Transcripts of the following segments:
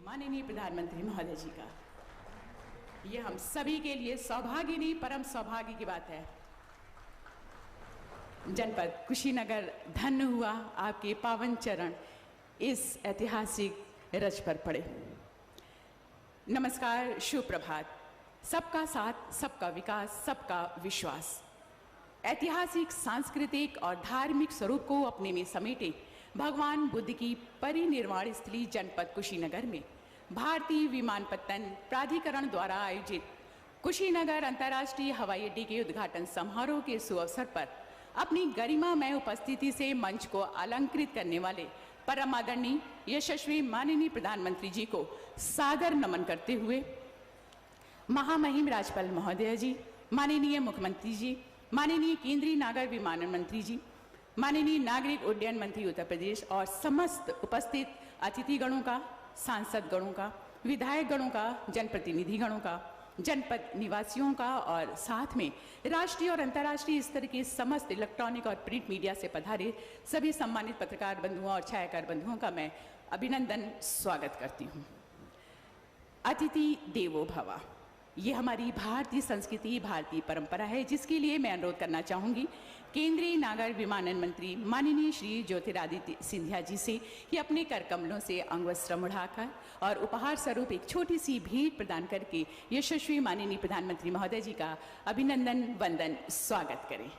माननीय प्रधानमंत्री महोदय जी का। ये हम सभी के लिए सौभाग्य नहीं परम सौभाग्य की बात है। जनपद कुशीनगर धन्य हुआ आपके पावन चरण इस ऐतिहासिक रज पर पड़े। नमस्कार, शुभ प्रभात। सबका साथ, सबका विकास, सबका विश्वास। ऐतिहासिक, सांस्कृतिक और धार्मिक स्वरूप को अपने में समेटे भगवान बुद्ध की परिनिर्वाण स्थली जनपद कुशीनगर में भारतीय विमानपत्तन प्राधिकरण द्वारा आयोजित कुशीनगर अंतर्राष्ट्रीय हवाई अड्डे के उद्घाटन समारोह के सुअवसर पर अपनी गरिमामय उपस्थिति से मंच को अलंकृत करने वाले परम आदरणीय यशस्वी माननीय प्रधानमंत्री जी को सादर नमन करते हुए महामहिम राज्यपाल महोदय जी, माननीय मुख्यमंत्री जी, माननीय केंद्रीय नागर विमानन मंत्री जी, माननीय नागरिक उड्डयन मंत्री उत्तर प्रदेश और समस्त उपस्थित अतिथिगणों का, सांसद गणों का, विधायक गणों का, जनप्रतिनिधि गणों का, जनपद निवासियों का और साथ में राष्ट्रीय और अंतर्राष्ट्रीय स्तर के समस्त इलेक्ट्रॉनिक और प्रिंट मीडिया से पधारे सभी सम्मानित पत्रकार बंधुओं और छायाकार बंधुओं का मैं अभिनंदन स्वागत करती हूँ। अतिथि देवो भव, ये हमारी भारतीय संस्कृति, भारतीय परंपरा है, जिसके लिए मैं अनुरोध करना चाहूँगी केंद्रीय नागर विमानन मंत्री माननीय श्री ज्योतिरादित्य सिंधिया जी से कि अपने कर कमलों से अंगवस्त्र उड़ाकर और उपहार स्वरूप एक छोटी सी भेंट प्रदान करके यशस्वी माननीय प्रधानमंत्री महोदय जी का अभिनंदन वंदन स्वागत करें।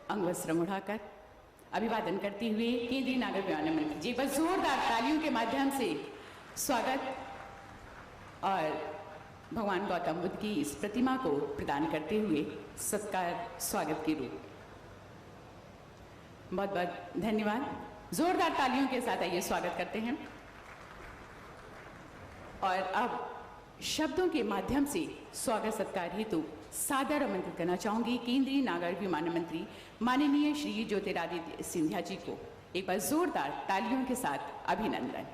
अंगवस्त्र उड़ाकर अभिवादन करते हुए केंद्रीय नागर विमानन मंत्री जी बस जोरदार तालियों के माध्यम से स्वागत और भगवान गौतम बुद्ध की इस प्रतिमा को प्रदान करते हुए सत्कार स्वागत के रूप। बहुत बहुत धन्यवाद। जोरदार तालियों के साथ आइए स्वागत करते हैं। और अब शब्दों के माध्यम से स्वागत सत्कार हेतु सादर आमंत्रित करना चाहूंगी केंद्रीय नागर विमानन मंत्री माननीय श्री ज्योतिरादित्य सिंधिया जी को। एक बार जोरदार तालियों के साथ अभिनंदन।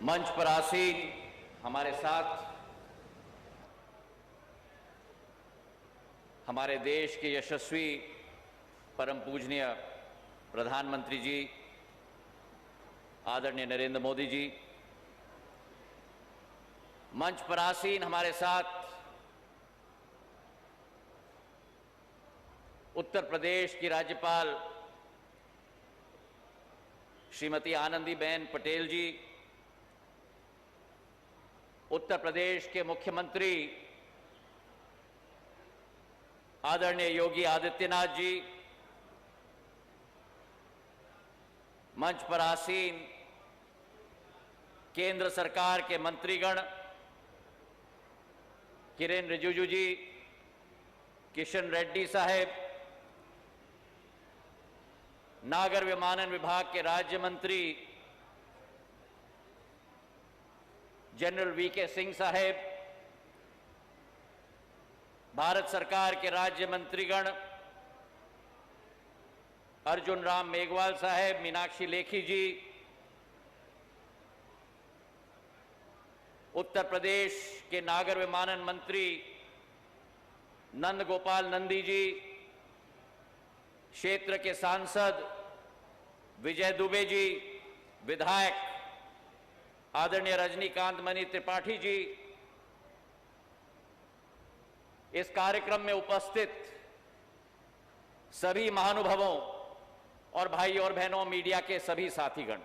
मंच पर आसीन हमारे साथ हमारे देश के यशस्वी परम पूजनीय प्रधानमंत्री जी आदरणीय नरेंद्र मोदी जी, मंच पर आसीन हमारे साथ उत्तर प्रदेश की राज्यपाल श्रीमती आनंदीबेन पटेल जी, उत्तर प्रदेश के मुख्यमंत्री आदरणीय योगी आदित्यनाथ जी, मंच पर आसीन केंद्र सरकार के मंत्रीगण किरेन रिजिजू जी, किशन रेड्डी साहेब, नागर विमानन विभाग के राज्य मंत्री जनरल वीके सिंह साहेब, भारत सरकार के राज्य मंत्रीगण अर्जुन राम मेघवाल साहेब, मीनाक्षी लेखी जी, उत्तर प्रदेश के नागर विमानन मंत्री नंद गोपाल नंदी जी, क्षेत्र के सांसद विजय दुबे जी, विधायक आदरणीय रजनीकांत मणि त्रिपाठी जी, इस कार्यक्रम में उपस्थित सभी महानुभावों और भाई और बहनों, मीडिया के सभी साथीगण,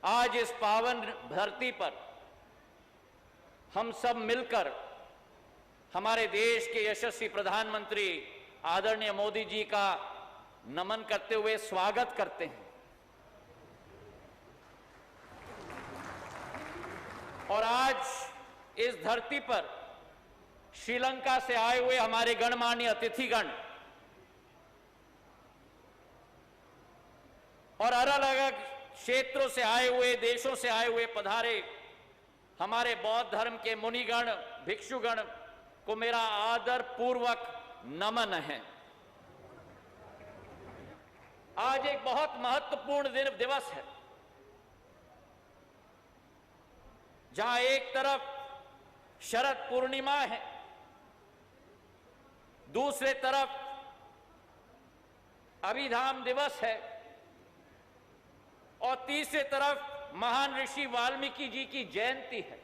आज इस पावन धरती पर हम सब मिलकर हमारे देश के यशस्वी प्रधानमंत्री आदरणीय मोदी जी का नमन करते हुए स्वागत करते हैं। और आज इस धरती पर श्रीलंका से आए हुए हमारे गणमान्य अतिथिगण और अलग अलग क्षेत्रों से आए हुए, देशों से आए हुए पधारे हमारे बौद्ध धर्म के मुनिगण, भिक्षुगण, को मेरा आदर पूर्वक नमन है। आज एक बहुत महत्वपूर्ण दिवस है, जहां एक तरफ शरद पूर्णिमा है, दूसरे तरफ अभिधाम दिवस है और तीसरे तरफ महान ऋषि वाल्मीकि जी की जयंती है।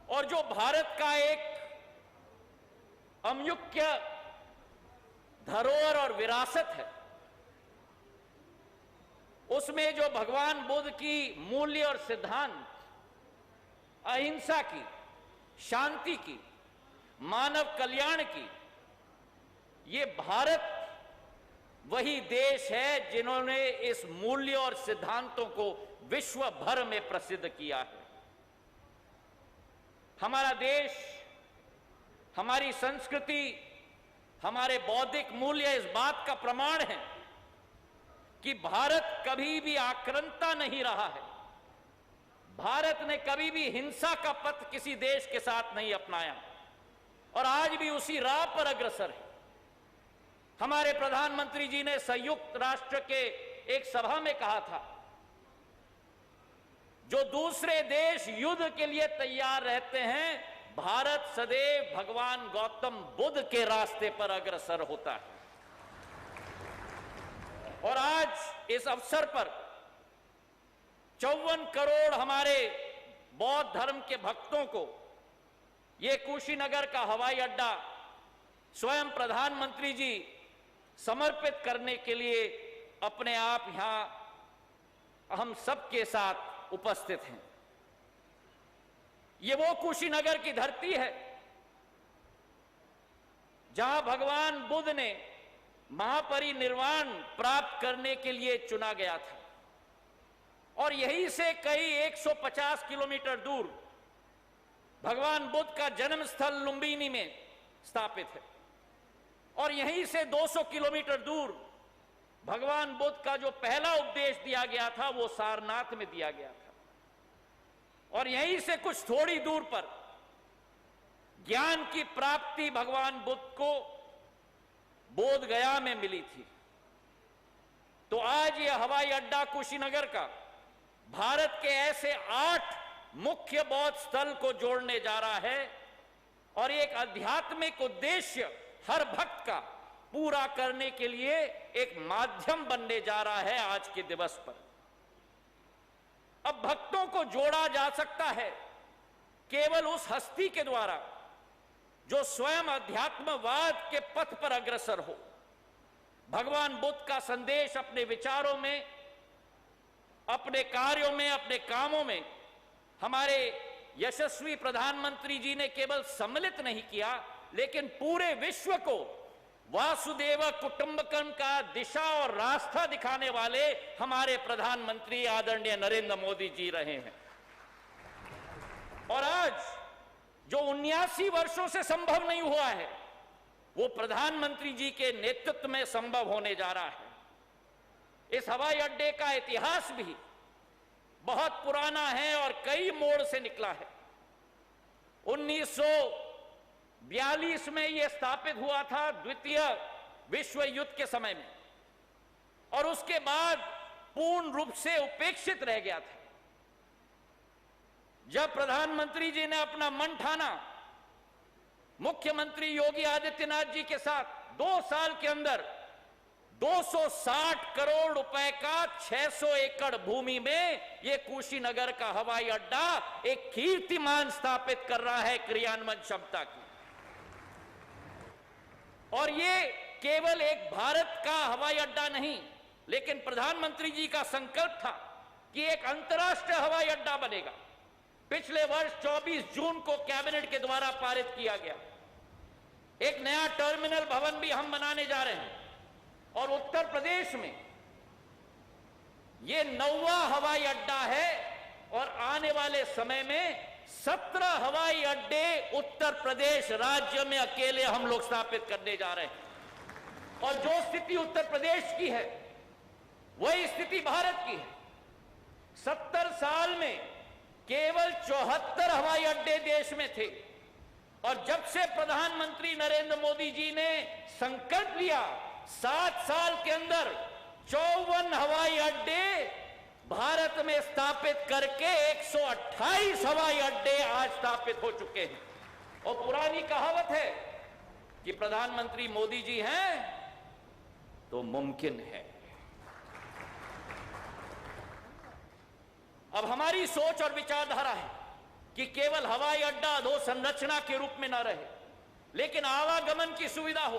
और जो भारत का एक अमूल्य धरोहर और विरासत है, उसमें जो भगवान बुद्ध की मूल्य और सिद्धांत, अहिंसा की, शांति की, मानव कल्याण की, ये भारत वही देश है जिन्होंने इस मूल्य और सिद्धांतों को विश्व भर में प्रसिद्ध किया है। हमारा देश, हमारी संस्कृति, हमारे बौद्धिक मूल्य इस बात का प्रमाण है कि भारत कभी भी आक्रांता नहीं रहा है। भारत ने कभी भी हिंसा का पथ किसी देश के साथ नहीं अपनाया और आज भी उसी राह पर अग्रसर है। हमारे प्रधानमंत्री जी ने संयुक्त राष्ट्र के एक सभा में कहा था, जो दूसरे देश युद्ध के लिए तैयार रहते हैं, भारत सदैव भगवान गौतम बुद्ध के रास्ते पर अग्रसर होता है। और आज इस अवसर पर 54 करोड़ हमारे बौद्ध धर्म के भक्तों को ये कुशीनगर का हवाई अड्डा स्वयं प्रधानमंत्री जी समर्पित करने के लिए अपने आप यहां हम सबके साथ उपस्थित हैं। ये वो कुशीनगर की धरती है जहां भगवान बुद्ध ने महापरिनिर्वाण प्राप्त करने के लिए चुना गया था और यहीं से कई 150 किलोमीटर दूर भगवान बुद्ध का जन्म स्थल लुम्बिनी में स्थापित है और यहीं से 200 किलोमीटर दूर भगवान बुद्ध का जो पहला उपदेश दिया गया था वो सारनाथ में दिया गया था और यहीं से कुछ थोड़ी दूर पर ज्ञान की प्राप्ति भगवान बुद्ध को बोध गया में मिली थी। तो आज यह हवाई अड्डा कुशीनगर का भारत के ऐसे 8 मुख्य बौद्ध स्थल को जोड़ने जा रहा है और एक आध्यात्मिक उद्देश्य हर भक्त का पूरा करने के लिए एक माध्यम बनने जा रहा है आज के दिवस पर। अब भक्तों को जोड़ा जा सकता है केवल उस हस्ती के द्वारा जो स्वयं अध्यात्मवाद के पथ पर अग्रसर हो, भगवान बुद्ध का संदेश अपने विचारों में, अपने कार्यों में, अपने कामों में हमारे यशस्वी प्रधानमंत्री जी ने केवल सम्मिलित नहीं किया, लेकिन पूरे विश्व को वासुदेव कुटुंबकम का दिशा और रास्ता दिखाने वाले हमारे प्रधानमंत्री आदरणीय नरेंद्र मोदी जी रहे हैं। और आज जो 79 वर्षों से संभव नहीं हुआ है, वो प्रधानमंत्री जी के नेतृत्व में संभव होने जा रहा है। इस हवाई अड्डे का इतिहास भी बहुत पुराना है और कई मोड़ से निकला है। 1942 में यह स्थापित हुआ था द्वितीय विश्व युद्ध के समय में और उसके बाद पूर्ण रूप से उपेक्षित रह गया था। जब प्रधानमंत्री जी ने अपना मन ठाना, मुख्यमंत्री योगी आदित्यनाथ जी के साथ 2 साल के अंदर 260 करोड़ रुपए का 600 एकड़ भूमि में यह कुशीनगर का हवाई अड्डा एक कीर्तिमान स्थापित कर रहा है क्रियान्वयन क्षमता की। और ये केवल एक भारत का हवाई अड्डा नहीं, लेकिन प्रधानमंत्री जी का संकल्प था कि एक अंतर्राष्ट्रीय हवाई अड्डा बनेगा। पिछले वर्ष 24 जून को कैबिनेट के द्वारा पारित किया गया। एक नया टर्मिनल भवन भी हम बनाने जा रहे हैं और उत्तर प्रदेश में यह 9वां हवाई अड्डा है और आने वाले समय में 17 हवाई अड्डे उत्तर प्रदेश राज्य में अकेले हम लोग स्थापित करने जा रहे हैं। और जो स्थिति उत्तर प्रदेश की है वही स्थिति भारत की है। 70 साल में केवल 74 हवाई अड्डे देश में थे और जब से प्रधानमंत्री नरेंद्र मोदी जी ने संकल्प लिया 7 साल के अंदर 54 हवाई अड्डे भारत में स्थापित करके 128 हवाई अड्डे आज स्थापित हो चुके हैं। और पुरानी कहावत है कि प्रधानमंत्री मोदी जी हैं तो मुमकिन है। अब हमारी सोच और विचारधारा है कि केवल हवाई अड्डा अधोसंरचना के रूप में न रहे, लेकिन आवागमन की सुविधा हो।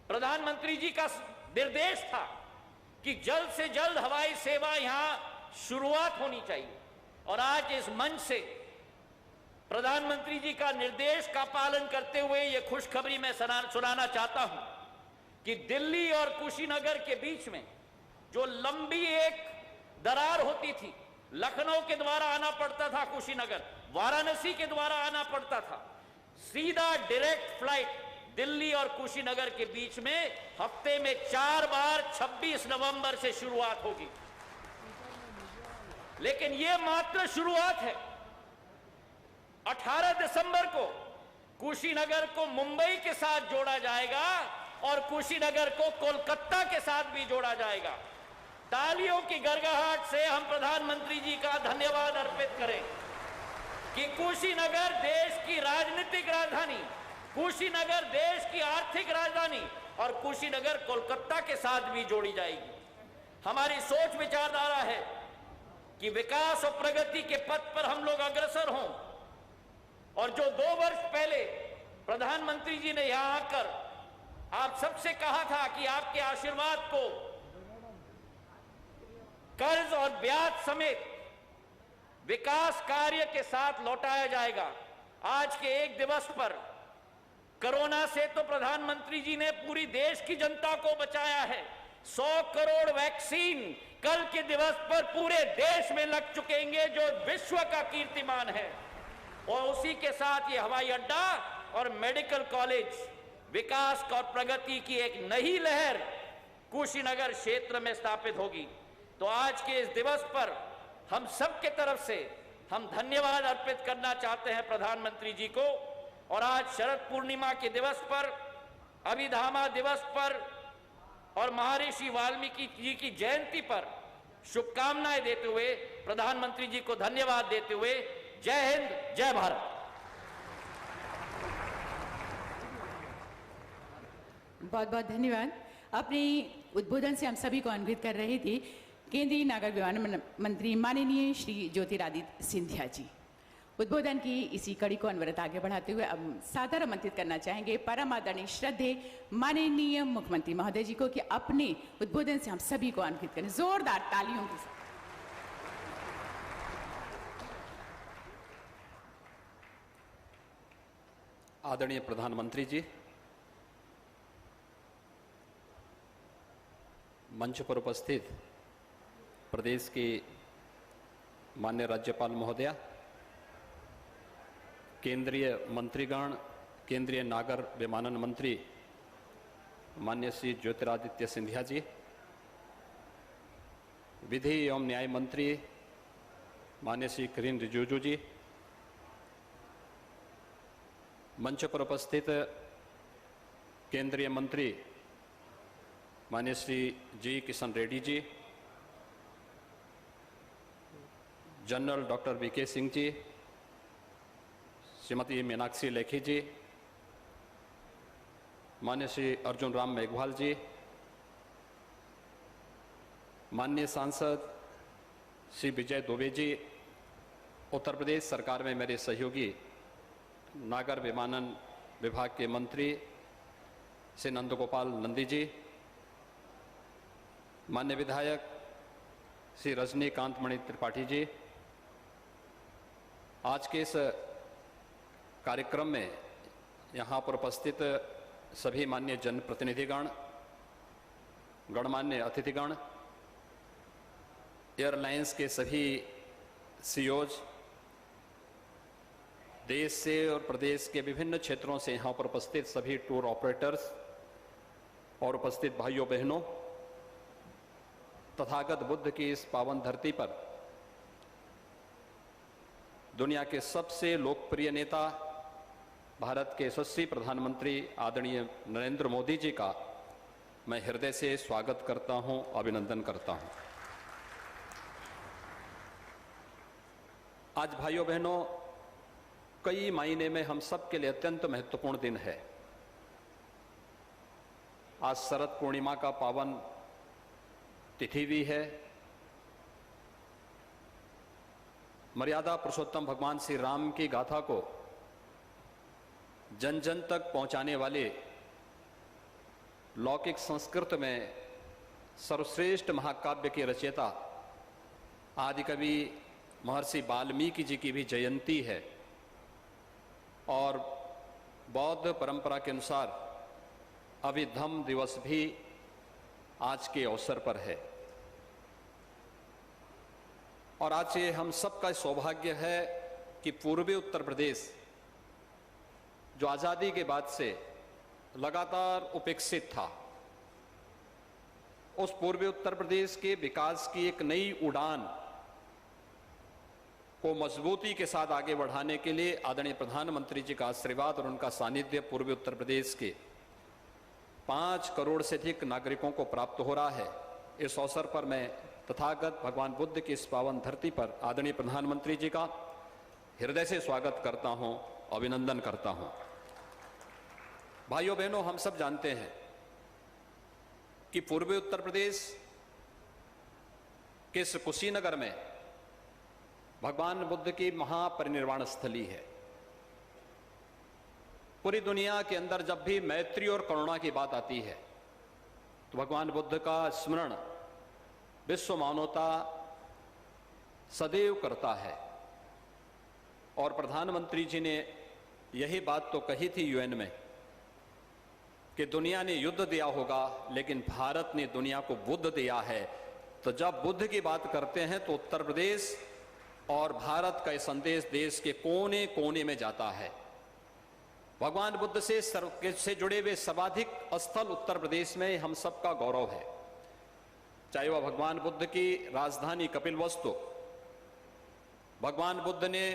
प्रधानमंत्री जी का निर्देश था कि जल्द से जल्द हवाई सेवा यहां शुरुआत होनी चाहिए, और आज इस मंच से प्रधानमंत्री जी का निर्देश का पालन करते हुए यह खुशखबरी मैं सुनाना चाहता हूं कि दिल्ली और कुशीनगर के बीच में जो लंबी एक दरार होती थी, लखनऊ के द्वारा आना पड़ता था कुशीनगर, वाराणसी के द्वारा आना पड़ता था, सीधा डायरेक्ट फ्लाइट दिल्ली और कुशीनगर के बीच में हफ्ते में 4 बार 26 नवंबर से शुरुआत होगी। लेकिन यह मात्र शुरुआत है। 18 दिसंबर को कुशीनगर को मुंबई के साथ जोड़ा जाएगा और कुशीनगर को कोलकाता के साथ भी जोड़ा जाएगा। तालियों की गड़गड़ाहट से हम प्रधानमंत्री जी का धन्यवाद अर्पित करें कि कुशीनगर देश की राजनीतिक राजधानी, कुशीनगर देश की आर्थिक राजधानी और कुशीनगर कोलकाता के साथ भी जोड़ी जाएगी। हमारी सोच विचारधारा है कि विकास और प्रगति के पथ पर हम लोग अग्रसर हों, और जो 2 वर्ष पहले प्रधानमंत्री जी ने यहां आकर आप सबसे कहा था कि आपके आशीर्वाद को कर्ज और ब्याज समेत विकास कार्य के साथ लौटाया जाएगा। आज के एक दिवस पर कोरोना से तो प्रधानमंत्री जी ने पूरी देश की जनता को बचाया है। 100 करोड़ वैक्सीन कल के दिवस पर पूरे देश में लग चुकेंगे, जो विश्व का कीर्तिमान है। और उसी के साथ ये हवाई अड्डा और मेडिकल कॉलेज, विकास और प्रगति की एक नई लहर कुशीनगर क्षेत्र में स्थापित होगी। तो आज के इस दिवस पर हम सबके तरफ से हम धन्यवाद अर्पित करना चाहते हैं प्रधानमंत्री जी को। और आज शरद पूर्णिमा के दिवस पर, अभिधामा दिवस पर और महर्षि वाल्मीकि जी की जयंती पर शुभकामनाएं देते हुए, प्रधानमंत्री जी को धन्यवाद देते हुए, जय हिंद, जय भारत। बहुत बहुत धन्यवाद। अपने उद्बोधन से हम सभी को अनभित कर रहे थे केंद्रीय नागर विमानन मंत्री माननीय श्री ज्योतिरादित्य सिंधिया जी। उद्बोधन की इसी कड़ी को अनवरत आगे बढ़ाते हुए अब सादर आमंत्रित करना चाहेंगे परम आदरणीय श्रद्धेय माननीय मुख्यमंत्री महोदय जी को कि अपने उद्बोधन से हम सभी को अनभित करें जोरदार तालियों के साथ। आदरणीय प्रधानमंत्री जी, मंच पर उपस्थित प्रदेश के माननीय राज्यपाल महोदया, केंद्रीय मंत्रीगण, केंद्रीय नागर विमानन मंत्री माननीय श्री ज्योतिरादित्य सिंधिया जी, विधि एवं न्याय मंत्री माननीय श्री किरेन रिजिजू जी, मंच पर उपस्थित केंद्रीय मंत्री माननीय श्री जी Kishan Reddy ji, general doctor VK Singh ji, Shrimati Meenakshi Lekhi जी, माननीय श्री अर्जुन राम मेघवाल जी, माननीय सांसद श्री विजय दुबे जी, उत्तर प्रदेश सरकार में मेरे सहयोगी नागर विमानन विभाग के मंत्री श्री नंदगोपाल नंदी जी, माननीय विधायक श्री रजनीकांत मणि त्रिपाठी जी, आज के इस कार्यक्रम में यहाँ पर उपस्थित सभी माननीय जनप्रतिनिधिगण, गणमान्य अतिथिगण, एयरलाइंस के सभी सीईओज, देश से और प्रदेश के विभिन्न क्षेत्रों से यहाँ पर उपस्थित सभी टूर ऑपरेटर्स और उपस्थित भाइयों बहनों, तथागत बुद्ध की इस पावन धरती पर दुनिया के सबसे लोकप्रिय नेता, भारत के यशस्वी प्रधानमंत्री आदरणीय नरेंद्र मोदी जी का मैं हृदय से स्वागत करता हूं, अभिनंदन करता हूं। आज भाइयों बहनों, कई मायने में हम सब के लिए अत्यंत महत्वपूर्ण दिन है। आज शरद पूर्णिमा का पावन तिथि भी है। मर्यादा पुरुषोत्तम भगवान श्री राम की गाथा को जन जन तक पहुंचाने वाले लौकिक संस्कृत में सर्वश्रेष्ठ महाकाव्य के रचयिता आदिकवि महर्षि वाल्मीकि जी की भी जयंती है और बौद्ध परंपरा के अनुसार अभिधम्म दिवस भी आज के अवसर पर है। और आज ये हम सबका सौभाग्य है कि पूर्वी उत्तर प्रदेश, जो आजादी के बाद से लगातार उपेक्षित था, उस पूर्वी उत्तर प्रदेश के विकास की एक नई उड़ान को मजबूती के साथ आगे बढ़ाने के लिए आदरणीय प्रधानमंत्री जी का आशीर्वाद और उनका सानिध्य पूर्वी उत्तर प्रदेश के 5 करोड़ से अधिक नागरिकों को प्राप्त हो रहा है। इस अवसर पर मैं तथागत भगवान बुद्ध की इस पावन धरती पर आदरणीय प्रधानमंत्री जी का हृदय से स्वागत करता हूं, अभिनंदन करता हूं। भाइयों बहनों, हम सब जानते हैं कि पूर्वी उत्तर प्रदेश के इस कुशीनगर में भगवान बुद्ध की महापरिनिर्वाण स्थली है। पूरी दुनिया के अंदर जब भी मैत्री और करुणा की बात आती है तो भगवान बुद्ध का स्मरण विश्व मानवता सदैव करता है। और प्रधानमंत्री जी ने यही बात तो कही थी यूएन में कि दुनिया ने युद्ध दिया होगा लेकिन भारत ने दुनिया को बुद्ध दिया है। तो जब बुद्ध की बात करते हैं तो उत्तर प्रदेश और भारत का संदेश देश के कोने कोने में जाता है। भगवान बुद्ध से जुड़े हुए सर्वाधिक स्थल उत्तर प्रदेश में हम सबका गौरव है। चाहे वह भगवान बुद्ध की राजधानी कपिलवस्तु, भगवान बुद्ध ने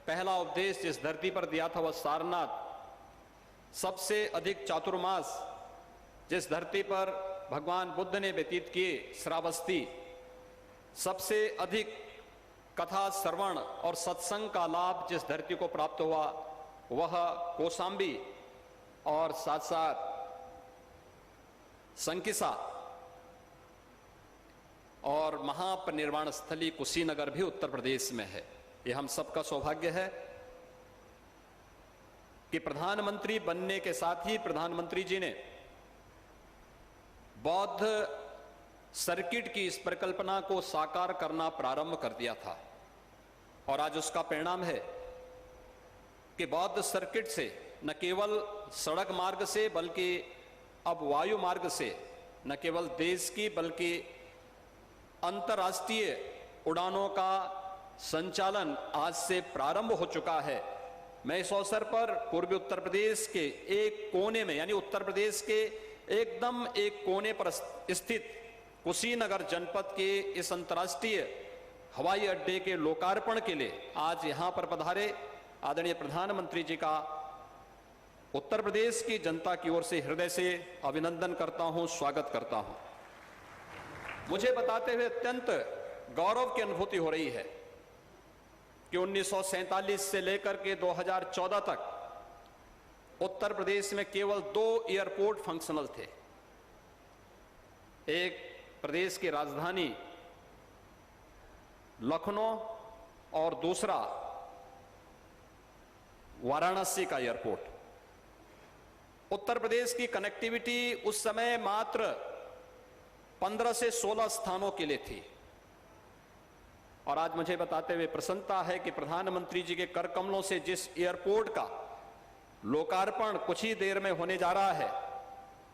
पहला उपदेश जिस धरती पर दिया था वह सारनाथ, सबसे अधिक चातुर्मास जिस धरती पर भगवान बुद्ध ने व्यतीत किए श्रावस्ती, सबसे अधिक कथा श्रवण और सत्संग का लाभ जिस धरती को प्राप्त हुआ वह कौशाम्बी और साथ साथ संकिसा और महापरिनिर्वाण स्थली कुशीनगर भी उत्तर प्रदेश में है। यह हम सबका सौभाग्य है कि प्रधानमंत्री बनने के साथ ही प्रधानमंत्री जी ने बौद्ध सर्किट की इस परिकल्पना को साकार करना प्रारंभ कर दिया था। और आज उसका परिणाम है कि बौद्ध सर्किट से न केवल सड़क मार्ग से बल्कि अब वायु मार्ग से न केवल देश की बल्कि अंतर्राष्ट्रीय उड़ानों का संचालन आज से प्रारंभ हो चुका है। मैं इस अवसर पर पूर्वी उत्तर प्रदेश के एक कोने में, यानी उत्तर प्रदेश के एकदम एक कोने पर स्थित कुशीनगर जनपद के इस अंतर्राष्ट्रीय हवाई अड्डे के लोकार्पण के लिए आज यहां पर पधारे आदरणीय प्रधानमंत्री जी का उत्तर प्रदेश की जनता की ओर से हृदय से अभिनंदन करता हूं, स्वागत करता हूं। मुझे बताते हुए अत्यंत गौरव की अनुभूति हो रही है कि 1947 से लेकर के 2014 तक उत्तर प्रदेश में केवल 2 एयरपोर्ट फंक्शनल थे। एक प्रदेश की राजधानी लखनऊ और दूसरा वाराणसी का एयरपोर्ट। उत्तर प्रदेश की कनेक्टिविटी उस समय मात्र 15 से 16 स्थानों के लिए थी। और आज मुझे बताते हुए प्रसन्नता है कि प्रधानमंत्री जी के कर कमलों से जिस एयरपोर्ट का लोकार्पण कुछ ही देर में होने जा रहा है,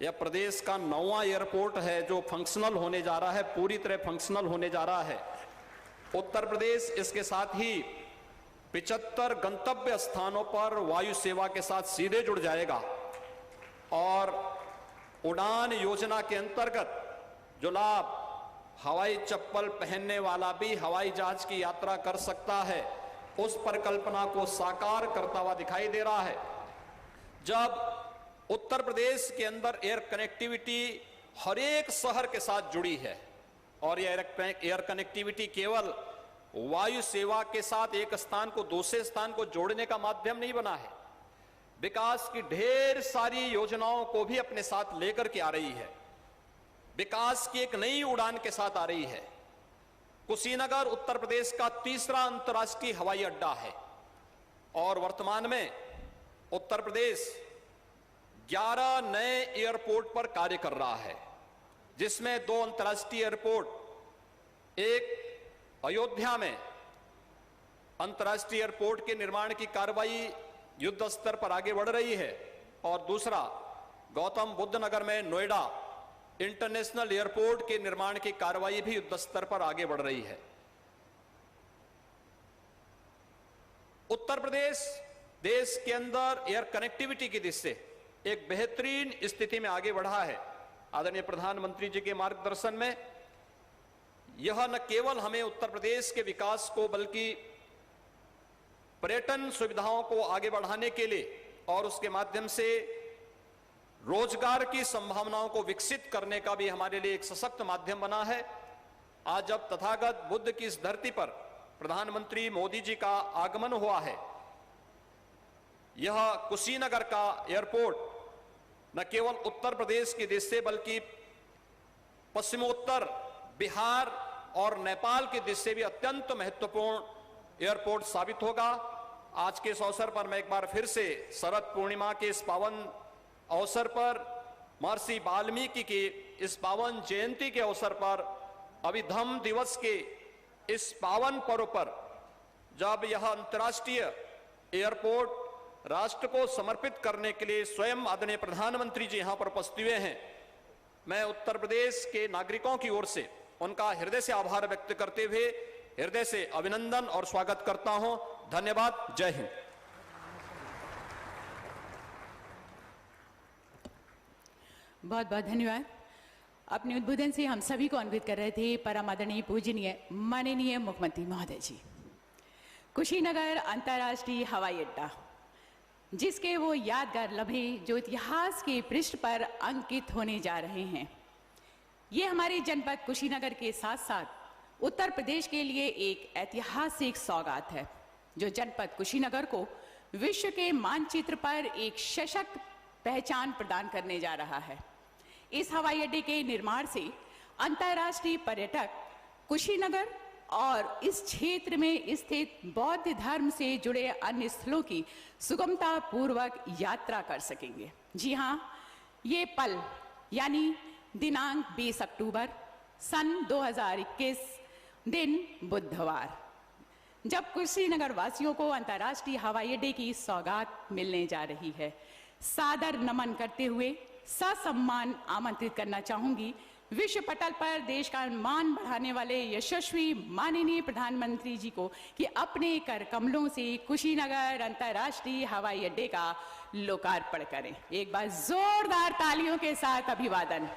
यह प्रदेश का 9वां एयरपोर्ट है जो फंक्शनल होने जा रहा है, पूरी तरह फंक्शनल होने जा रहा है। उत्तर प्रदेश इसके साथ ही 75 गंतव्य स्थानों पर वायु सेवा के साथ सीधे जुड़ जाएगा। और उड़ान योजना के अंतर्गत जो लाभ हवाई चप्पल पहनने वाला भी हवाई जहाज की यात्रा कर सकता है, उस परिकल्पना को साकार करता हुआ दिखाई दे रहा है। जब उत्तर प्रदेश के अंदर एयर कनेक्टिविटी हर एक शहर के साथ जुड़ी है और यह एयर कनेक्टिविटी केवल वायु सेवा के साथ एक स्थान को दूसरे स्थान को जोड़ने का माध्यम नहीं बना है, विकास की ढेर सारी योजनाओं को भी अपने साथ लेकर के आ रही है, विकास की एक नई उड़ान के साथ आ रही है। कुशीनगर उत्तर प्रदेश का तीसरा अंतर्राष्ट्रीय हवाई अड्डा है और वर्तमान में उत्तर प्रदेश 11 नए एयरपोर्ट पर कार्य कर रहा है, जिसमें 2 अंतर्राष्ट्रीय एयरपोर्ट, एक अयोध्या में अंतर्राष्ट्रीय एयरपोर्ट के निर्माण की कार्रवाई युद्ध स्तर पर आगे बढ़ रही है और दूसरा गौतम बुद्ध नगर में नोएडा इंटरनेशनल एयरपोर्ट के निर्माण की कार्रवाई भी युद्ध स्तर पर आगे बढ़ रही है। उत्तर प्रदेश देश के अंदर एयर कनेक्टिविटी की दृष्टि से एक बेहतरीन स्थिति में आगे बढ़ा है। आदरणीय प्रधानमंत्री जी के मार्गदर्शन में यह न केवल हमें उत्तर प्रदेश के विकास को बल्कि पर्यटन सुविधाओं को आगे बढ़ाने के लिए और उसके माध्यम से रोजगार की संभावनाओं को विकसित करने का भी हमारे लिए एक सशक्त माध्यम बना है। आज जब तथागत बुद्ध की इस धरती पर प्रधानमंत्री मोदी जी का आगमन हुआ है, यह कुशीनगर का एयरपोर्ट न केवल उत्तर प्रदेश की दृष्टि से बल्कि पश्चिमोत्तर बिहार और नेपाल की दृष्टि से भी अत्यंत महत्वपूर्ण एयरपोर्ट साबित होगा। आज के इस अवसर पर मैं एक बार फिर से शरद पूर्णिमा के इस पावन अवसर पर, महर्षि वाल्मीकि की इस पावन जयंती के अवसर पर, अभिधम्म दिवस के इस पावन पर्व पर जब यह अंतर्राष्ट्रीय एयरपोर्ट राष्ट्र को समर्पित करने के लिए स्वयं आदरणीय प्रधानमंत्री जी यहां पर उपस्थित हुए हैं, मैं उत्तर प्रदेश के नागरिकों की ओर से उनका हृदय से आभार व्यक्त करते हुए हृदय से अभिनंदन और स्वागत करता हूं। धन्यवाद। जय हिंद। बहुत बहुत धन्यवाद। अपने उद्बोधन से हम सभी को अन्वित कर रहे थे परम आदरणीय पूजनीय माननीय मुख्यमंत्री महोदय जी। कुशीनगर अंतर्राष्ट्रीय हवाई अड्डा, जिसके वो यादगार लम्हे जो इतिहास के पृष्ठ पर अंकित होने जा रहे हैं, ये हमारे जनपद कुशीनगर के साथ साथ उत्तर प्रदेश के लिए एक ऐतिहासिक सौगात है, जो जनपद कुशीनगर को विश्व के मानचित्र पर एक सशक्त पहचान प्रदान करने जा रहा है। इस हवाई अड्डे के निर्माण से अंतर्राष्ट्रीय पर्यटक कुशीनगर और इस क्षेत्र में स्थित बौद्ध धर्म से जुड़े अन्य स्थलों की सुगमता पूर्वक यात्रा कर सकेंगे। जी हाँ, ये पल यानी दिनांक 20 अक्टूबर सन 2021 दिन बुधवार, जब कुशीनगर वासियों को अंतर्राष्ट्रीय हवाई अड्डे की सौगात मिलने जा रही है, सादर नमन करते हुए ससम्मान आमंत्रित करना चाहूंगी विश्व पटल पर देश का मान बढ़ाने वाले यशस्वी माननीय प्रधानमंत्री जी को कि अपने कर कमलों से कुशीनगर अंतर्राष्ट्रीय हवाई अड्डे का लोकार्पण करें। एक बार जोरदार तालियों के साथ अभिवादन।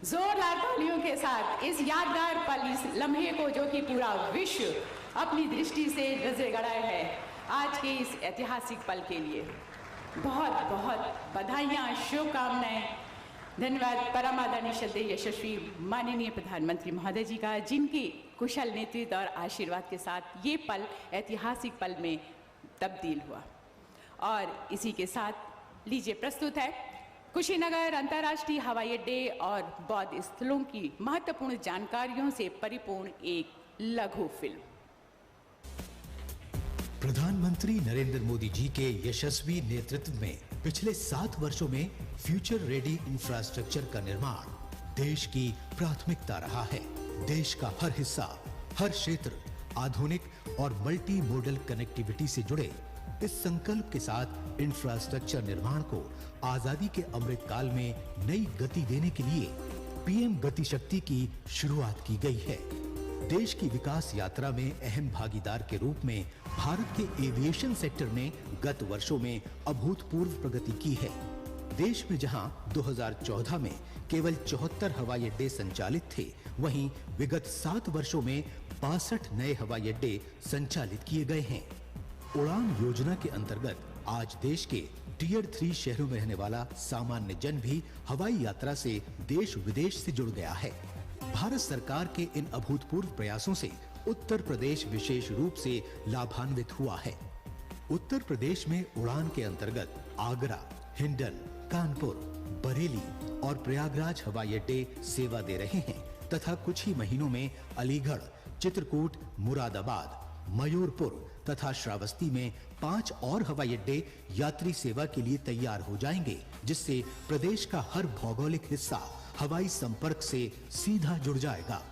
जोरदार तालियों के साथ इस यादगार पल, इस लम्हे को जो कि पूरा विश्व अपनी दृष्टि से नजर गड़ाए है, आज के इस ऐतिहासिक पल के लिए बहुत बहुत बधाइयाँ, शुभकामनाएं। धन्यवाद परम आदरणीय श्रद्धेय यशस्वी माननीय प्रधानमंत्री महोदय जी का, जिनकी कुशल नेतृत्व और आशीर्वाद के साथ ये पल ऐतिहासिक पल में तब्दील हुआ। और इसी के साथ लीजिए प्रस्तुत है कुशीनगर अंतर्राष्ट्रीय हवाई अड्डे और बौद्ध स्थलों की महत्वपूर्ण जानकारियों से परिपूर्ण एक लघु फिल्म। प्रधानमंत्री नरेंद्र मोदी जी के यशस्वी नेतृत्व में पिछले 7 वर्षों में फ्यूचर रेडी इंफ्रास्ट्रक्चर का निर्माण देश की प्राथमिकता रहा है। देश का हर हिस्सा, हर क्षेत्र आधुनिक और मल्टी मोडल कनेक्टिविटी से जुड़े। इस संकल्प के साथ इंफ्रास्ट्रक्चर निर्माण को आजादी के अमृत काल में नई गति देने के लिए पीएम गति शक्ति की शुरुआत की गई है। देश की विकास यात्रा में अहम भागीदार के रूप में भारत के एविएशन सेक्टर ने गत वर्षों में अभूतपूर्व प्रगति की है। देश में जहां 2014 में केवल 74 हवाई अड्डे संचालित थे, वहीं विगत 7 वर्षों में 62 नए हवाई अड्डे संचालित किए गए हैं। उड़ान योजना के अंतर्गत आज देश के टियर 3 शहरों में रहने वाला सामान्य जन भी हवाई यात्रा से देश विदेश से जुड़ गया है। भारत सरकार के इन अभूतपूर्व प्रयासों से उत्तर प्रदेश विशेष रूप से लाभान्वित हुआ है। उत्तर प्रदेश में उड़ान के अंतर्गत आगरा, हिंडन, कानपुर, बरेली और प्रयागराज हवाई अड्डे सेवा दे रहे हैं तथा कुछ ही महीनों में अलीगढ़, चित्रकूट, मुरादाबाद, मयूरपुर तथा श्रावस्ती में 5 और हवाई अड्डे यात्री सेवा के लिए तैयार हो जाएंगे, जिससे प्रदेश का हर भौगोलिक हिस्सा हवाई संपर्क से सीधा जुड़ जाएगा।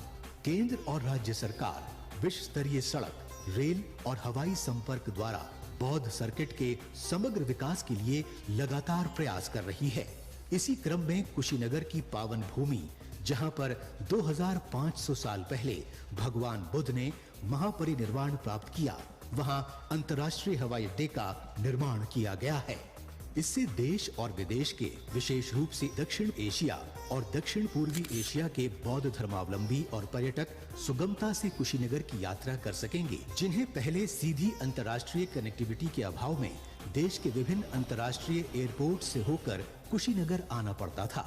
केंद्र और राज्य सरकार विश्व स्तरीय सड़क, रेल और हवाई संपर्क द्वारा बौद्ध सर्किट के समग्र विकास के लिए लगातार प्रयास कर रही है। इसी क्रम में कुशीनगर की पावन भूमि, जहां पर 2500 साल पहले भगवान बुद्ध ने महापरिनिर्वाण प्राप्त किया, वहां अंतर्राष्ट्रीय हवाई अड्डे का निर्माण किया गया है। इससे देश और विदेश के, विशेष रूप से दक्षिण एशिया और दक्षिण पूर्वी एशिया के बौद्ध धर्मावलंबी और पर्यटक सुगमता से कुशीनगर की यात्रा कर सकेंगे, जिन्हें पहले सीधी अंतर्राष्ट्रीय कनेक्टिविटी के अभाव में देश के विभिन्न अंतर्राष्ट्रीय एयरपोर्ट से होकर कुशीनगर आना पड़ता था।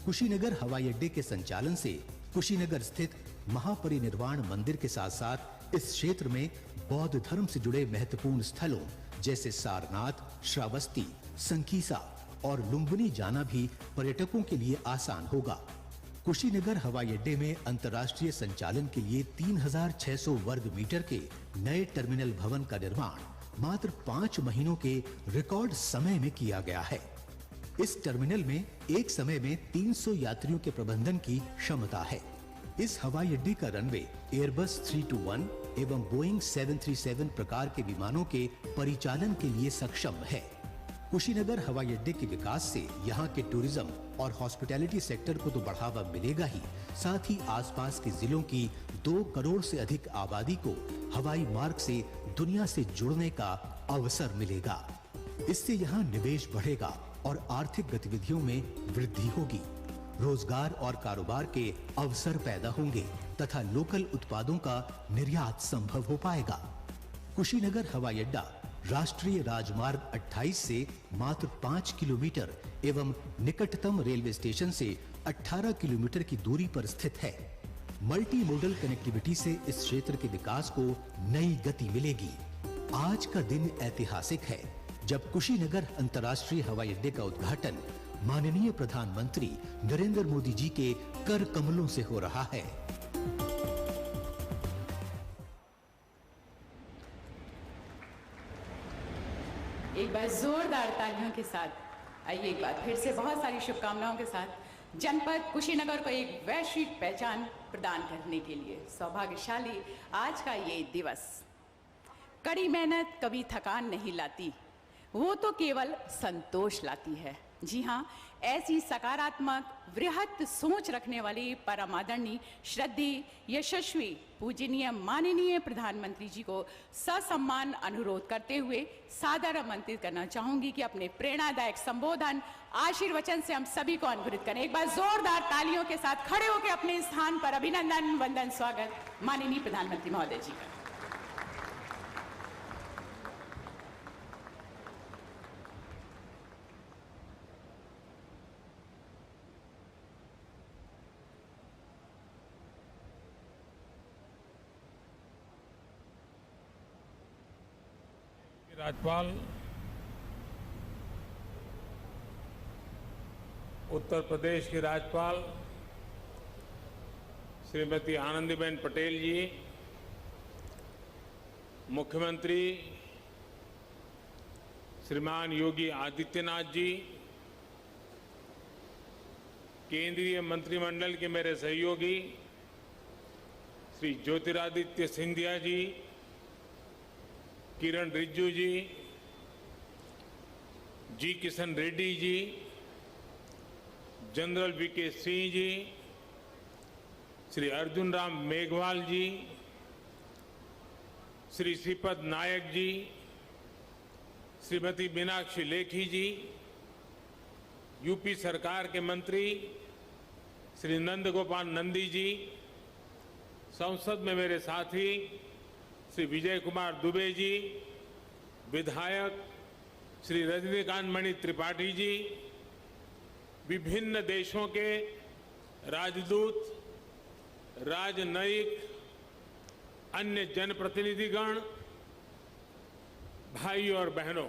कुशीनगर हवाई अड्डे के संचालन से कुशीनगर स्थित महापरिनिर्वाण मंदिर के साथ साथ इस क्षेत्र में बौद्ध धर्म से जुड़े महत्वपूर्ण स्थलों जैसे सारनाथ, श्रावस्ती, संकीसा और लुम्बिनी जाना भी पर्यटकों के लिए आसान होगा। कुशीनगर हवाई अड्डे में अंतर्राष्ट्रीय संचालन के लिए 3600 वर्ग मीटर के नए टर्मिनल भवन का निर्माण मात्र 5 महीनों के रिकॉर्ड समय में किया गया है। इस टर्मिनल में एक समय में 300 यात्रियों के प्रबंधन की क्षमता है। इस हवाई अड्डे का रनवे एयरबस 321 एवं बोइंग 737 प्रकार के विमानों के परिचालन के लिए सक्षम है। कुशीनगर हवाई अड्डे के विकास से यहाँ के टूरिज्म और हॉस्पिटैलिटी सेक्टर को तो बढ़ावा मिलेगा ही, साथ ही आसपास के जिलों की 2 करोड़ से अधिक आबादी को हवाई मार्ग से दुनिया से जुड़ने का अवसर मिलेगा। इससे यहाँ निवेश बढ़ेगा और आर्थिक गतिविधियों में वृद्धि होगी। रोजगार और कारोबार के अवसर पैदा होंगे तथा लोकल उत्पादों का निर्यात संभव हो पाएगा। कुशीनगर हवाई अड्डा राष्ट्रीय राजमार्ग 28 से मात्र 5 किलोमीटर एवं निकटतम रेलवे स्टेशन से 18 किलोमीटर की दूरी पर स्थित है। मल्टी मोडल कनेक्टिविटी से इस क्षेत्र के विकास को नई गति मिलेगी। आज का दिन ऐतिहासिक है जब कुशीनगर अंतर्राष्ट्रीय हवाई अड्डे का उद्घाटन माननीय प्रधानमंत्री नरेंद्र मोदी जी के कर कमलों से हो रहा है। एक बार जोरदार तालियों के साथ आइए एक बार फिर से बहुत सारी शुभकामनाओं के साथ जनपद कुशीनगर को एक वैश्विक पहचान प्रदान करने के लिए सौभाग्यशाली आज का ये दिवस। कड़ी मेहनत कभी थकान नहीं लाती, वो तो केवल संतोष लाती है। जी हाँ, ऐसी सकारात्मक वृहत सोच रखने वाली परम आदरणीय श्रद्धेय यशस्वी पूजनीय माननीय प्रधानमंत्री जी को ससम्मान अनुरोध करते हुए सादर आमंत्रित करना चाहूंगी कि अपने प्रेरणादायक संबोधन आशीर्वचन से हम सभी को अनुग्रहित करें। एक बार जोरदार तालियों के साथ खड़े होकर अपने स्थान पर अभिनंदन वंदन स्वागत माननीय प्रधानमंत्री महोदय जी का। राज्यपाल उत्तर प्रदेश की राज्यपाल श्रीमती आनंदीबेन पटेल जी, मुख्यमंत्री श्रीमान योगी आदित्यनाथ जी, केंद्रीय मंत्रिमंडल के मेरे सहयोगी श्री ज्योतिरादित्य सिंधिया जी, किरण रिजिजू जी, जी किशन रेड्डी जी, जनरल वीके सिंह जी, श्री अर्जुन राम मेघवाल जी, श्री श्रीपद नायक जी, श्रीमती मीनाक्षी लेखी जी, यूपी सरकार के मंत्री श्री नंद गोपाल नंदी जी, संसद में मेरे साथी श्री विजय कुमार दुबे जी, विधायक श्री रजनीकांत मणि त्रिपाठी जी, विभिन्न देशों के राजदूत, राजनयिक, अन्य जनप्रतिनिधिगण, भाई और बहनों,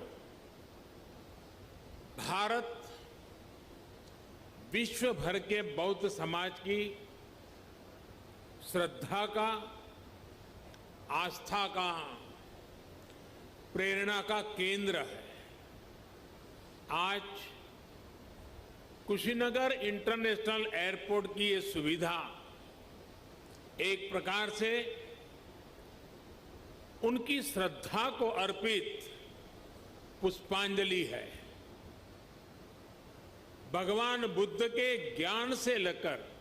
भारत विश्व भर के बौद्ध समाज की श्रद्धा का, आस्था का, प्रेरणा का केंद्र है। आज कुशीनगर इंटरनेशनल एयरपोर्ट की ये सुविधा एक प्रकार से उनकी श्रद्धा को अर्पित पुष्पांजलि है। भगवान बुद्ध के ज्ञान से लेकर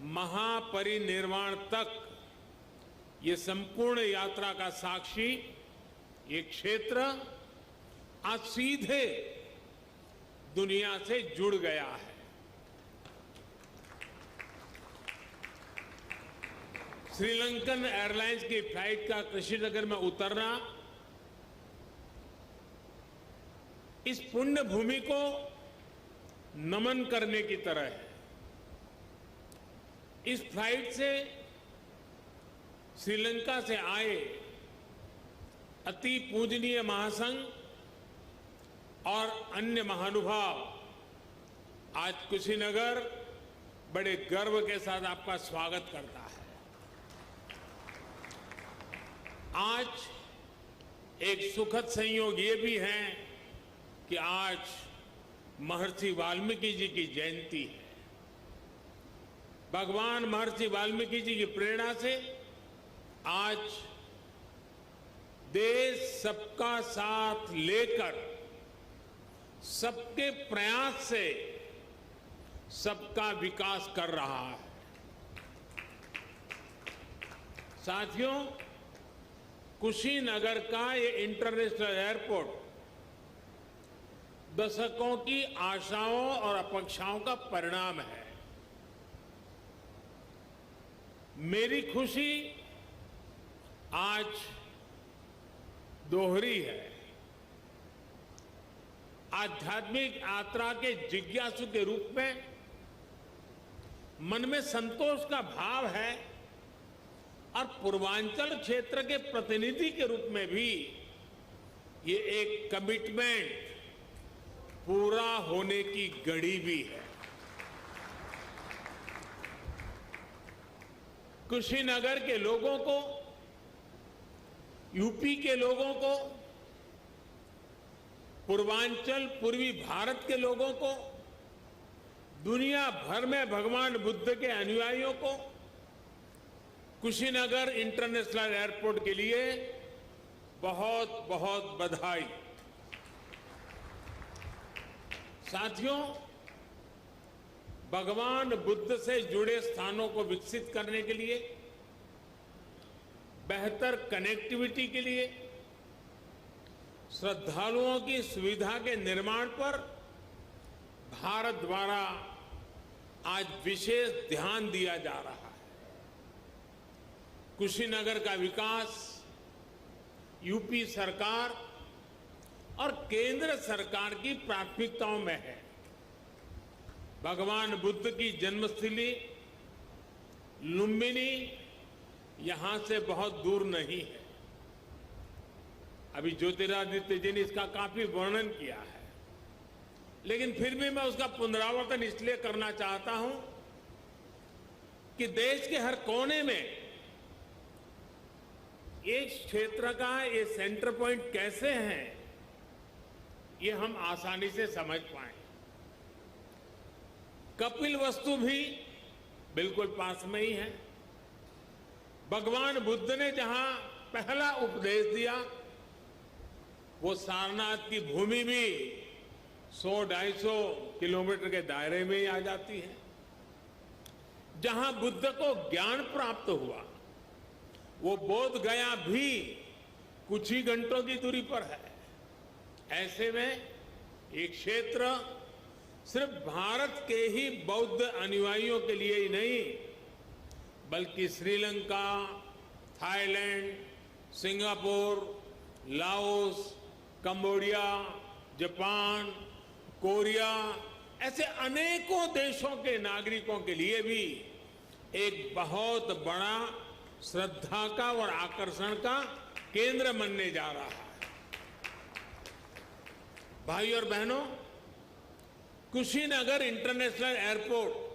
महापरिनिर्वाण तक ये संपूर्ण यात्रा का साक्षी ये क्षेत्र आज सीधे दुनिया से जुड़ गया है। श्रीलंकन एयरलाइंस की फ्लाइट का कुशीनगर में उतरना इस पुण्य भूमि को नमन करने की तरह है। इस फ्लाइट से श्रीलंका से आए अति पूजनीय महासंघ और अन्य महानुभाव आज कुशीनगर बड़े गर्व के साथ आपका स्वागत करता है। आज एक सुखद संयोग ये भी है कि आज महर्षि वाल्मीकि जी की जयंती है। भगवान महर्षि वाल्मीकि जी की प्रेरणा से आज देश सबका साथ लेकर सबके प्रयास से सबका विकास कर रहा है। साथियों, कुशीनगर का ये इंटरनेशनल एयरपोर्ट दशकों की आशाओं और अपेक्षाओं का परिणाम है। मेरी खुशी आज दोहरी है। आध्यात्मिक यात्रा के जिज्ञासु के रूप में मन में संतोष का भाव है और पूर्वांचल क्षेत्र के प्रतिनिधि के रूप में भी ये एक कमिटमेंट पूरा होने की घड़ी भी है। कुशीनगर के लोगों को, यूपी के लोगों को, पूर्वांचल पूर्वी भारत के लोगों को, दुनिया भर में भगवान बुद्ध के अनुयायियों को कुशीनगर इंटरनेशनल एयरपोर्ट के लिए बहुत बहुत बधाई। साथियों, भगवान बुद्ध से जुड़े स्थानों को विकसित करने के लिए, बेहतर कनेक्टिविटी के लिए, श्रद्धालुओं की सुविधा के निर्माण पर भारत द्वारा आज विशेष ध्यान दिया जा रहा है। कुशीनगर का विकास यूपी सरकार और केंद्र सरकार की प्राथमिकताओं में है। भगवान बुद्ध की जन्मस्थली लुम्बिनी यहां से बहुत दूर नहीं है। अभी ज्योतिरादित्य जी ने इसका काफी वर्णन किया है, लेकिन फिर भी मैं उसका पुनरावर्तन इसलिए करना चाहता हूं कि देश के हर कोने में एक क्षेत्र का ये सेंटर पॉइंट कैसे हैं, ये हम आसानी से समझ पाएं। कपिलवस्तु भी बिल्कुल पास में ही है। भगवान बुद्ध ने जहां पहला उपदेश दिया, वो सारनाथ की भूमि भी 100-250 किलोमीटर के दायरे में ही आ जाती है। जहां बुद्ध को ज्ञान प्राप्त हुआ, वो बोध गया भी कुछ ही घंटों की दूरी पर है। ऐसे में ये क्षेत्र सिर्फ भारत के ही बौद्ध अनुयायियों के लिए ही नहीं, बल्कि Sri Lanka, Thailand, Singapore, Laos, Cambodia, Japan, Korea ऐसे अनेकों देशों के नागरिकों के लिए भी एक बहुत बड़ा श्रद्धा का और आकर्षण का केंद्र बनने जा रहा है। भाई और बहनों, कुशीनगर इंटरनेशनल एयरपोर्ट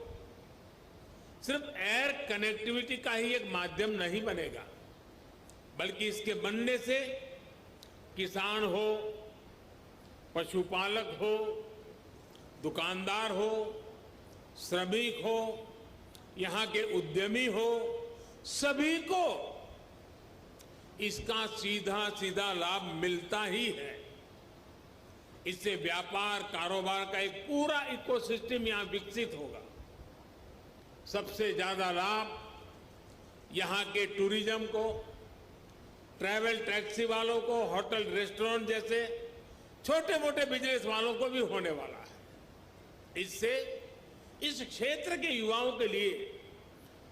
सिर्फ एयर कनेक्टिविटी का ही एक माध्यम नहीं बनेगा, बल्कि इसके बनने से किसान हो, पशुपालक हो, दुकानदार हो, श्रमिक हो, यहां के उद्यमी हो, सभी को इसका सीधा सीधा लाभ मिलता ही है। इससे व्यापार कारोबार का एक पूरा इकोसिस्टम यहां विकसित होगा। सबसे ज्यादा लाभ यहां के टूरिज्म को, ट्रैवल टैक्सी वालों को, होटल रेस्टोरेंट जैसे छोटे मोटे बिजनेस वालों को भी होने वाला है। इससे इस क्षेत्र के युवाओं के लिए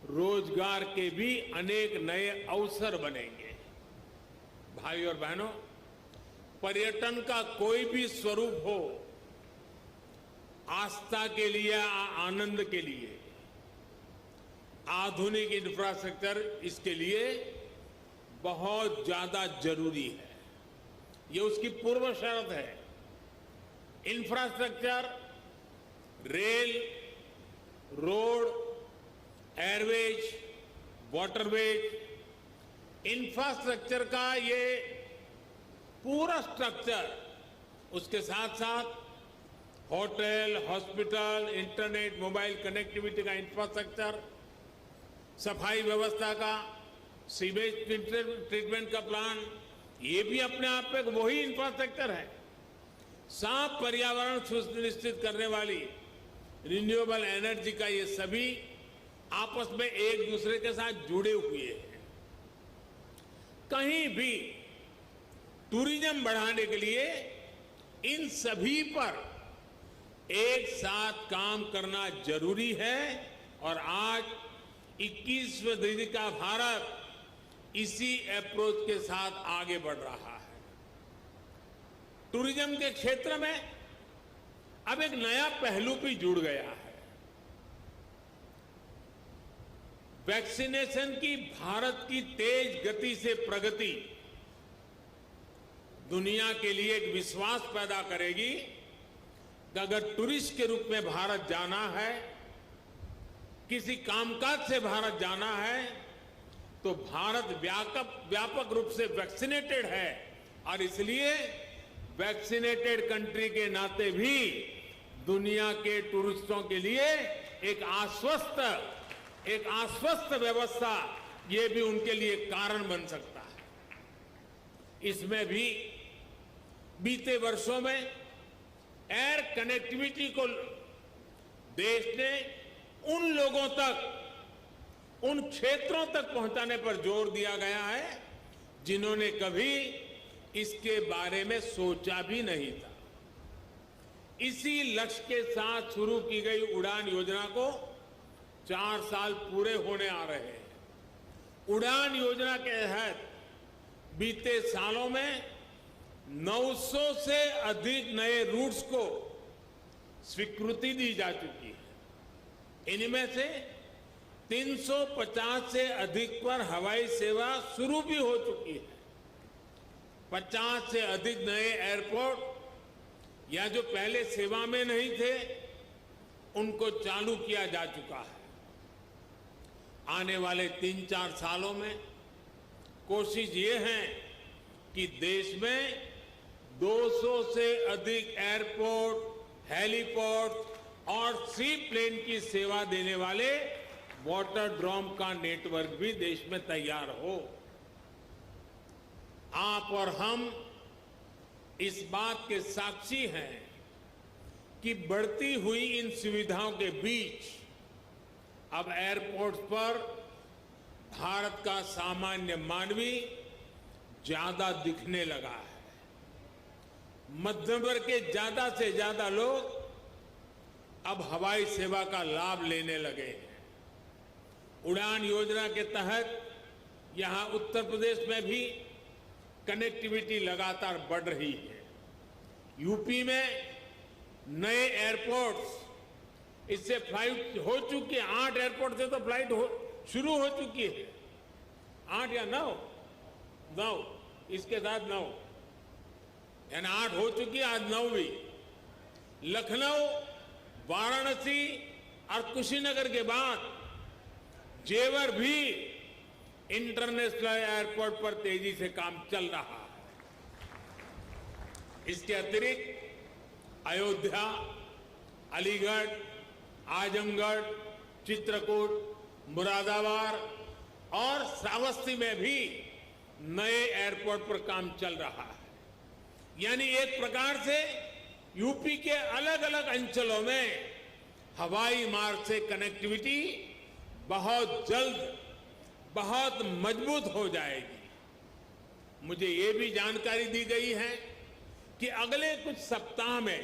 रोजगार के भी अनेक नए अवसर बनेंगे। भाई और बहनों, पर्यटन का कोई भी स्वरूप हो, आस्था के लिए, आनंद के लिए आधुनिक इंफ्रास्ट्रक्चर इसके लिए बहुत ज्यादा जरूरी है। ये उसकी पूर्व शर्त है। Infrastructure, rail, road, Airways, waterways, infrastructure का ये पूरा स्ट्रक्चर, उसके साथ साथ hotel, hospital, internet, mobile connectivity का इंफ्रास्ट्रक्चर, सफाई व्यवस्था का, सीवेज ट्रीटमेंट का प्लान, ये भी अपने आप में वही इंफ्रास्ट्रक्चर है। साफ पर्यावरण सुनिश्चित करने वाली रिन्यूएबल एनर्जी का ये सभी आपस में एक दूसरे के साथ जुड़े हुए हैं। कहीं भी टूरिज्म बढ़ाने के लिए इन सभी पर एक साथ काम करना जरूरी है और आज 21वीं सदी का भारत इसी अप्रोच के साथ आगे बढ़ रहा है। टूरिज्म के क्षेत्र में अब एक नया पहलू भी जुड़ गया है। वैक्सीनेशन की भारत की तेज गति से प्रगति दुनिया के लिए एक विश्वास पैदा करेगी कि अगर टूरिस्ट के रूप में भारत जाना है, किसी कामकाज से भारत जाना है, तो भारत व्यापक रूप से वैक्सीनेटेड है और इसलिए वैक्सीनेटेड कंट्री के नाते भी दुनिया के टूरिस्टों के लिए एक आश्वस्त व्यवस्था ये भी उनके लिए कारण बन सकता है। इसमें भी बीते वर्षों में एयर कनेक्टिविटी को देश ने उन लोगों तक, उन क्षेत्रों तक पहुंचाने पर जोर दिया गया है जिन्होंने कभी इसके बारे में सोचा भी नहीं था। इसी लक्ष्य के साथ शुरू की गई उड़ान योजना को 4 साल पूरे होने आ रहे हैं। उड़ान योजना के तहत बीते सालों में 900 से अधिक नए रूट्स को स्वीकृति दी जा चुकी है। इनमें से 350 से अधिक पर हवाई सेवा शुरू भी हो चुकी है। 50 से अधिक नए एयरपोर्ट या जो पहले सेवा में नहीं थे, उनको चालू किया जा चुका है। आने वाले 3-4 सालों में कोशिश ये है कि देश में 200 से अधिक एयरपोर्ट, हेलीपोर्ट और सी प्लेन की सेवा देने वाले वाटर ड्रोम का नेटवर्क भी देश में तैयार हो। आप और हम इस बात के साक्षी हैं कि बढ़ती हुई इन सुविधाओं के बीच अब एयरपोर्ट्स पर भारत का सामान्य मानवी ज्यादा दिखने लगा है। मध्यम वर्ग के ज्यादा से ज्यादा लोग अब हवाई सेवा का लाभ लेने लगे हैं। उड़ान योजना के तहत यहां उत्तर प्रदेश में भी कनेक्टिविटी लगातार बढ़ रही है। यूपी में नए एयरपोर्ट्स, इससे फ्लाइट हो चुकी है, 8 एयरपोर्ट से तो फ्लाइट शुरू हो चुकी है, 8 या 9, इसके साथ 9, यानी 8 हो चुकी है, आज 9वीं। लखनऊ, वाराणसी और कुशीनगर के बाद जेवर भी इंटरनेशनल एयरपोर्ट पर तेजी से काम चल रहा है। इसके अतिरिक्त अयोध्या, अलीगढ़, आजमगढ़, चित्रकूट, मुरादाबाद और श्रावस्ती में भी नए एयरपोर्ट पर काम चल रहा है। यानी एक प्रकार से यूपी के अलग अलग अंचलों में हवाई मार्ग से कनेक्टिविटी बहुत जल्द, बहुत मजबूत हो जाएगी। मुझे ये भी जानकारी दी गई है कि अगले कुछ सप्ताह में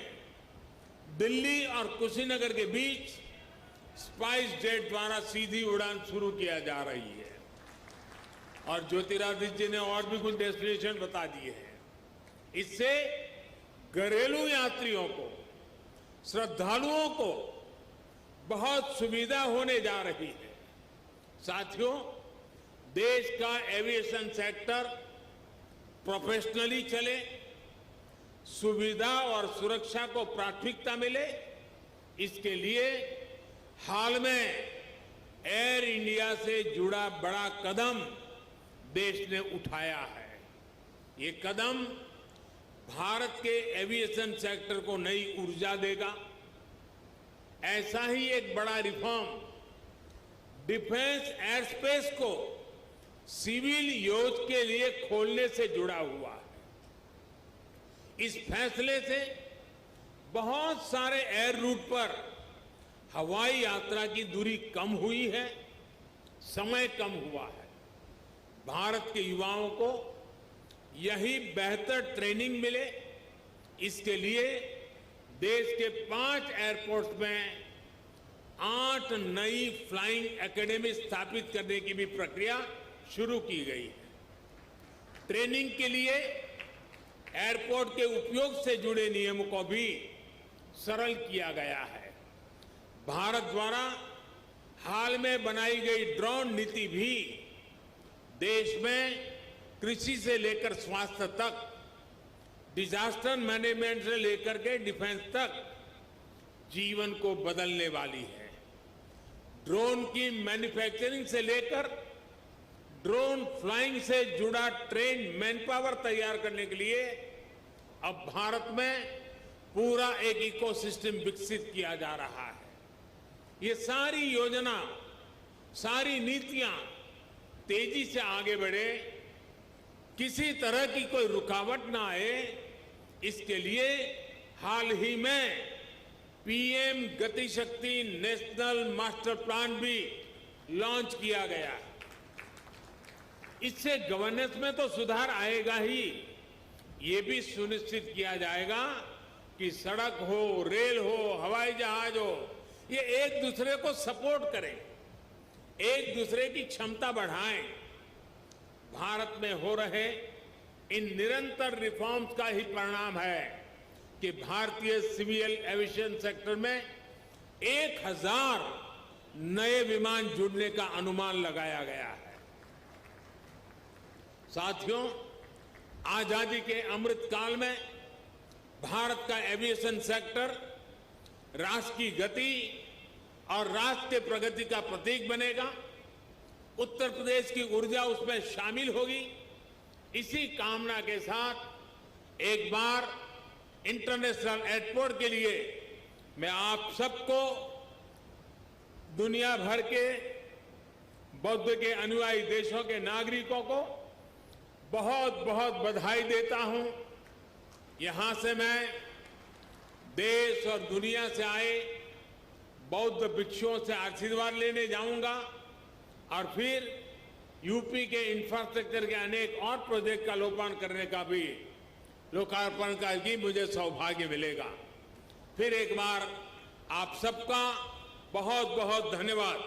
दिल्ली और कुशीनगर के बीच स्पाइस जेट द्वारा सीधी उड़ान शुरू किया जा रही है। और ज्योतिरादित्य जी ने और भी कुछ डेस्टिनेशन बता दिए हैं। इससे घरेलू यात्रियों को, श्रद्धालुओं को बहुत सुविधा होने जा रही है। साथियों, देश का एविएशन सेक्टर प्रोफेशनली चले, सुविधा और सुरक्षा को प्राथमिकता मिले, इसके लिए हाल में एयर इंडिया से जुड़ा बड़ा कदम देश ने उठाया है। ये कदम भारत के एविएशन सेक्टर को नई ऊर्जा देगा। ऐसा ही एक बड़ा रिफॉर्म डिफेंस एयर स्पेस को सिविल यूज के लिए खोलने से जुड़ा हुआ है। इस फैसले से बहुत सारे एयर रूट पर हवाई यात्रा की दूरी कम हुई है, समय कम हुआ है। भारत के युवाओं को यही बेहतर ट्रेनिंग मिले, इसके लिए देश के 5 एयरपोर्ट्स में 8 नई फ्लाइंग एकेडमी स्थापित करने की भी प्रक्रिया शुरू की गई है। ट्रेनिंग के लिए एयरपोर्ट के उपयोग से जुड़े नियमों को भी सरल किया गया है। भारत द्वारा हाल में बनाई गई ड्रोन नीति भी देश में कृषि से लेकर स्वास्थ्य तक, डिजास्टर मैनेजमेंट से लेकर के डिफेंस तक जीवन को बदलने वाली है। ड्रोन की मैन्युफैक्चरिंग से लेकर ड्रोन फ्लाइंग से जुड़ा ट्रेन मैनपावर तैयार करने के लिए अब भारत में पूरा एक इकोसिस्टम विकसित किया जा रहा है। ये सारी योजना, सारी नीतियां तेजी से आगे बढ़े, किसी तरह की कोई रुकावट ना आए, इसके लिए हाल ही में पीएम गति शक्ति नेशनल मास्टर प्लान भी लॉन्च किया गया है। इससे गवर्नेंस में तो सुधार आएगा ही, ये भी सुनिश्चित किया जाएगा कि सड़क हो, रेल हो, हवाई जहाज हो, ये एक दूसरे को सपोर्ट करें, एक दूसरे की क्षमता बढ़ाएं। भारत में हो रहे इन निरंतर रिफॉर्म्स का ही परिणाम है कि भारतीय सिविल एविएशन सेक्टर में 1000 नए विमान जुड़ने का अनुमान लगाया गया है। साथियों, आजादी के अमृत काल में भारत का एविएशन सेक्टर राष्ट्र की गति और राष्ट्र के प्रगति का प्रतीक बनेगा। उत्तर प्रदेश की ऊर्जा उसमें शामिल होगी। इसी कामना के साथ एक बार इंटरनेशनल एयरपोर्ट के लिए मैं आप सबको, दुनिया भर के बौद्ध के अनुयायी देशों के नागरिकों को बहुत बहुत बधाई देता हूं। यहां से मैं देश और दुनिया से आए बौद्ध भिक्षुओं से आशीर्वाद लेने जाऊंगा और फिर यूपी के इंफ्रास्ट्रक्चर के अनेक और प्रोजेक्ट का लोकार्पण का भी मुझे सौभाग्य मिलेगा। फिर एक बार आप सबका बहुत बहुत धन्यवाद।